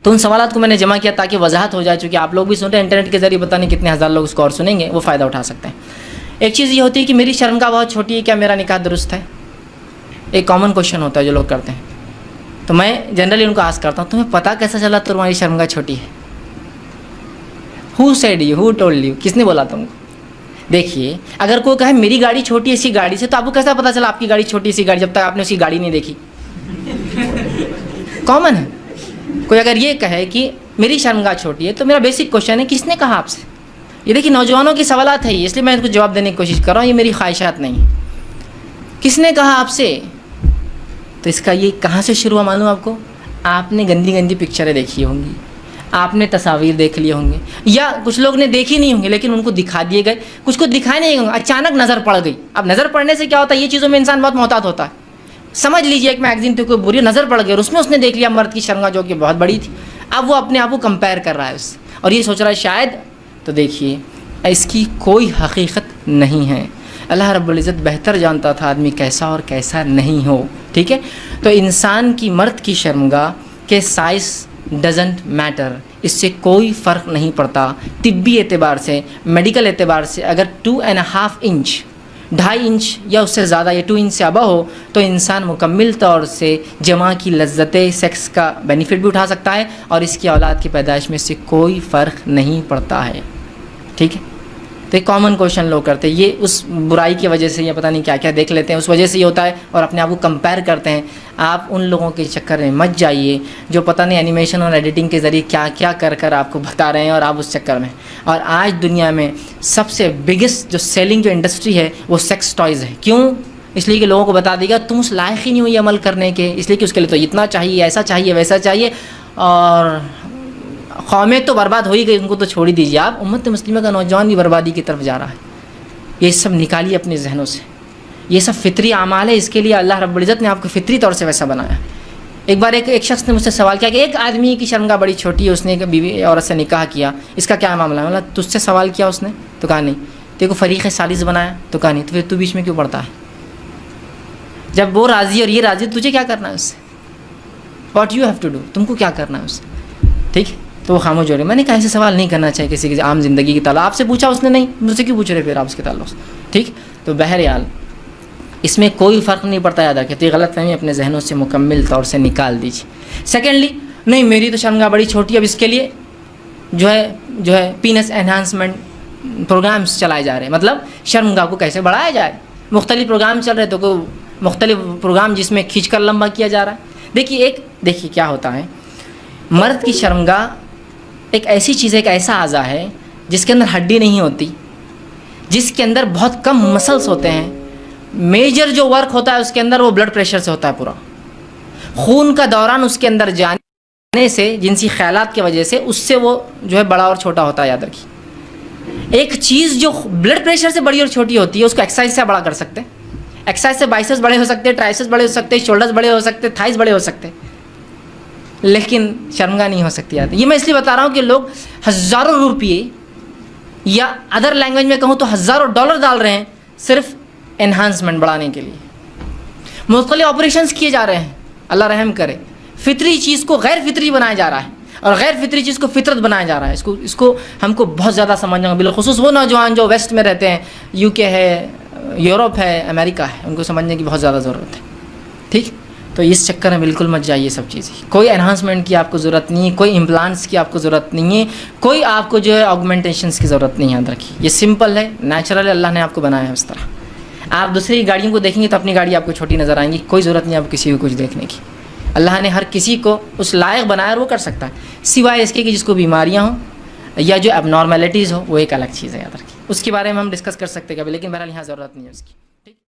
تو ان سوالات کو میں نے جمع کیا تاکہ وضاحت ہو جائے، چونکہ آپ لوگ بھی سن رہے ہیں انٹرنیٹ کے ذریعے، پتہ نہیں کتنے ہزار لوگ اس کو اور سنیں گے، وہ فائدہ اٹھا سکتے ہیں۔ ایک چیز یہ ہوتی ہے کہ میری شرمگاہ بہت چھوٹی ہے، کیا میرا نکاح درست ہے؟ ایک کامن کوشچن ہوتا ہے جو لوگ کرتے ہیں، تو میں جنرلی ان کو آسک کرتا ہوں تمہیں پتہ کیسا چلا تمہاری شرمگاہ چھوٹی ہے؟ Who said you, who told you, کس نے بولا تم کو؟ دیکھیے اگر کوئی کہے میری گاڑی چھوٹی ہے اسی گاڑی سے، تو آپ کو کیسا پتہ چلا آپ کی گاڑی چھوٹی اسی گاڑی، جب تک آپ نے اسی گاڑی نہیں دیکھی؟ کامن ہے۔ کوئی اگر یہ کہے کہ میری شرمگاہ چھوٹی ہے، تو میرا بیسک کوشچن ہے کس نے کہا آپ سے؟ یہ دیکھیے نوجوانوں کے سوالات ہے یہ، اس لیے میں ان کو جواب دینے کی کوشش کر رہا ہوں، یہ میری خواہشات نہیں۔ کس نے کہا آپ سے؟ تو اس کا یہ کہاں سے شروع ہوا معلوم آپ کو؟ آپ نے گندی گندی پکچریں دیکھی ہوں گی، آپ نے تصاویر دیکھ لیے ہوں گے، یا کچھ لوگ نے دیکھی نہیں ہوں گے لیکن ان کو دکھا دیے گئے، کچھ کو دکھائے نہیں ہوں گے، اچانک نظر پڑ گئی۔ اب نظر پڑنے سے کیا ہوتا ہے؟ یہ چیزوں میں انسان بہت محتاط ہوتا ہے۔ سمجھ لیجئے ایک میگزین پہ کوئی بری نظر پڑ گئی اور اس نے دیکھ لیا مرد کی شرمگاہ جو کہ بہت بڑی تھی، اب وہ اپنے آپ کو کمپیئر کر رہا ہے اس سے اور یہ سوچ رہا ہے شاید، تو دیکھیے اس کی کوئی حقیقت نہیں ہے۔ اللہ رب العزت بہتر جانتا تھا آدمی کیسا اور کیسا نہیں ہو، ٹھیک ہے؟ تو انسان کی مرد کی شرمگاہ کے سائز ڈزنٹ میٹر، اس سے کوئی فرق نہیں پڑتا طبی اعتبار سے، میڈیکل اعتبار سے۔ اگر 2.5 انچ، 2.5 انچ یا اس سے زیادہ، یا 2 انچ سے ابو ہو تو انسان مکمل طور سے جماع کی لذت سیکس کا بینیفٹ بھی اٹھا سکتا ہے اور اس کی اولاد کی پیدائش میں سے کوئی فرق نہیں پڑتا ہے، ٹھیک ہے؟ تو ایک کامن کوشچن لوگ کرتے ہیں، یہ اس برائی کی وجہ سے یا پتہ نہیں کیا کیا دیکھ لیتے ہیں، اس وجہ سے یہ ہوتا ہے اور اپنے آپ کو کمپیئر کرتے ہیں۔ آپ ان لوگوں کے چکر میں مت جائیے جو پتہ نہیں اینیمیشن اور ایڈیٹنگ کے ذریعے کیا کیا کر آپ کو بتا رہے ہیں اور آپ اس چکر میں۔ اور آج دنیا میں سب سے بگیسٹ جو سیلنگ جو انڈسٹری ہے وہ سیکس ٹوائز ہے۔ کیوں؟ اس لیے کہ لوگوں کو بتا دے گا تم اس لائق ہی نہیں ہو یہ عمل کرنے کے، اس لیے کہ اس کے لیے تو اتنا چاہیے، ایسا چاہیے، ویسا چاہیے، اور قومیں تو برباد ہو ہی گئی، ان کو تو چھوڑ ہی دیجیے آپ، امت مسلمہ کا نوجوان بھی بربادی کی طرف جا رہا ہے۔ یہ سب نکالیے اپنے ذہنوں سے، یہ سب فطری اعمال ہے، اس کے لیے اللہ رب العزت نے آپ کو فطری طور سے ویسا بنایا۔ ایک بار ایک شخص نے مجھ سے سوال کیا کہ ایک آدمی کی شرمگاہ بڑی چھوٹی ہے، اس نے ایک بیوی عورت سے نکاح کیا، اس کا کیا معاملہ ہے؟ مطلب تجھ سے سوال کیا اس نے؟ تو کہا نہیں۔ تیرے کو فریق ثالث بنایا؟ تو کہا نہیں۔ تو پھر تو بیچ میں کیوں پڑتا ہے؟ جب وہ راضی اور یہ راضی، تجھے کیا کرنا ہے اس سے؟ What you have to do, تم کو کیا کرنا ہے اس سے، ٹھیک ہے؟ تو وہ خاموش ہو رہے۔ میں نے کہا ایسے سوال نہیں کرنا چاہیے کسی کی عام زندگی کے تعلق، آپ سے پوچھا اس نے نہیں، مجھ سے کیوں پوچھ رہے پھر آپ اس کے تعلق سے، ٹھیک؟ تو بہرحال اس میں کوئی فرق نہیں پڑتا، یاد رکھیں۔ تو یہ غلط فہمی اپنے ذہنوں سے مکمل طور سے نکال دیجیے۔ سیکنڈلی، نہیں میری تو شرمگاہ بڑی چھوٹی ہے، اب اس کے لیے جو ہے پینس انہانسمنٹ پروگرامز چلائے جا رہے ہیں، مطلب شرمگاہ کو کیسے بڑھایا جائے، مختلف پروگرام چل رہے، تو کوئی مختلف پروگرام جس میں کھینچ کر لمبا کیا جا رہا ہے۔ دیکھیے کیا ہوتا ہے، مرد کی شرمگاہ ایک ایسی چیز ہے، ایک ایسا اعضا ہے جس کے اندر ہڈی نہیں ہوتی، جس کے اندر بہت کم مسلس ہوتے ہیں، میجر جو ورک ہوتا ہے اس کے اندر وہ بلڈ پریشر سے ہوتا ہے، پورا خون کا دوران اس کے اندر جانے سے، جنسی خیالات کی وجہ سے، اس سے وہ جو ہے بڑا اور چھوٹا ہوتا ہے۔ یاد رکھیے ایک چیز جو بلڈ پریشر سے بڑی اور چھوٹی ہوتی ہے اس کو ایکسرسائز سے بڑا کر سکتے ہیں، ایکسرسائز سے بائسپس بڑے ہو سکتے ہیں، ٹرائسپس بڑے ہو سکتے ہیں، شولڈرز بڑے ہو سکتے ہیں، تھائز بڑے ہو سکتے ہیں، لیکن شرمگاہ نہیں ہو سکتی۔ یہ میں اس لیے بتا رہا ہوں کہ لوگ ہزاروں روپئے یا ادر لینگویج میں کہوں تو ہزاروں ڈالر ڈال رہے ہیں صرف انہانسمنٹ بڑھانے کے لیے، مختلف آپریشنز کیے جا رہے ہیں، اللہ رحم کرے۔ فطری چیز کو غیر فطری بنایا جا رہا ہے اور غیر فطری چیز کو فطرت بنایا جا رہا ہے۔ اس کو ہم کو بہت زیادہ سمجھنا ہوگا، بالخصوص وہ نوجوان جو ویسٹ میں رہتے ہیں، UK ہے، یورپ ہے، امریکہ ہے، ان کو سمجھنے کی بہت زیادہ ضرورت ہے، ٹھیک؟ تو اس چکر میں بالکل مت جائیے سب چیزیں، کوئی انہانسمنٹ کی آپ کو ضرورت نہیں ہے، کوئی امپلانٹس کی آپ کو ضرورت نہیں ہے، کوئی آپ کو جو ہے آگمنٹیشنس کی ضرورت نہیں ہے۔ یاد رکھیے یہ سمپل ہے، نیچرل ہے، اللہ نے آپ کو بنایا ہے اس طرح۔ آپ دوسری گاڑیوں کو دیکھیں گے تو اپنی گاڑی آپ کو چھوٹی نظر آئیں گی، کوئی ضرورت نہیں آپ کسی کو کچھ دیکھنے کی۔ اللہ نے ہر کسی کو اس لائق بنایا اور وہ کر سکتا ہے، سوائے اس کے کہ جس کو بیماریاں ہوں یا جو اب نارملٹیز ہو، وہ ایک الگ چیز ہے۔ یاد رکھیے اس کے بارے میں ہم ڈسکس کر سکتے ہیں کبھی، لیکن بہرحال یہاں ضرورت نہیں ہے اس کی۔